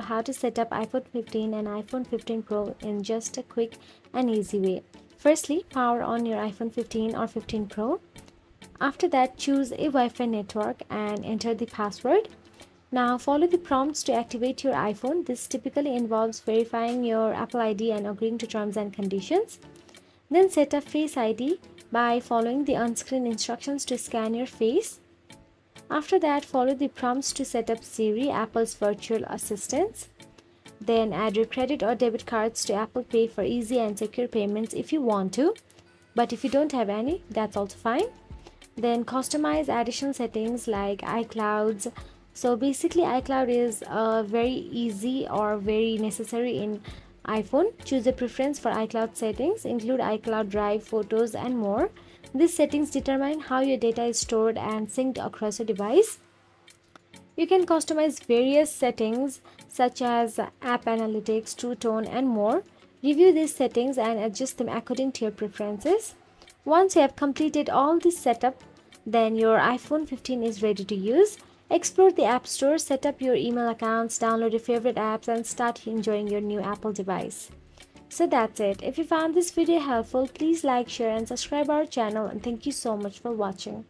how to set up iPhone 15 and iPhone 15 Pro in just a quick and easy way. Firstly, power on your iPhone 15 or 15 Pro. After that, choose a Wi-Fi network and enter the password. Now follow the prompts to activate your iPhone. This typically involves verifying your Apple ID and agreeing to terms and conditions. Then set up Face ID by following the on-screen instructions to scan your face. After that, follow the prompts to set up Siri, Apple's virtual assistant. Then add your credit or debit cards to Apple Pay for easy and secure payments if you want to. But if you don't have any, that's also fine. Then customize additional settings like iClouds. So basically iCloud is very easy or very necessary in iPhone. Choose a preference for iCloud settings, include iCloud Drive, photos and more. These settings determine how your data is stored and synced across your device. You can customize various settings such as app analytics, true tone and more. Review these settings and adjust them according to your preferences. Once you have completed all this setup, then your iPhone 15 is ready to use. Explore the App Store, set up your email accounts, download your favorite apps and start enjoying your new Apple device. So that's it. If you found this video helpful, please like, share and subscribe our channel, and thank you so much for watching.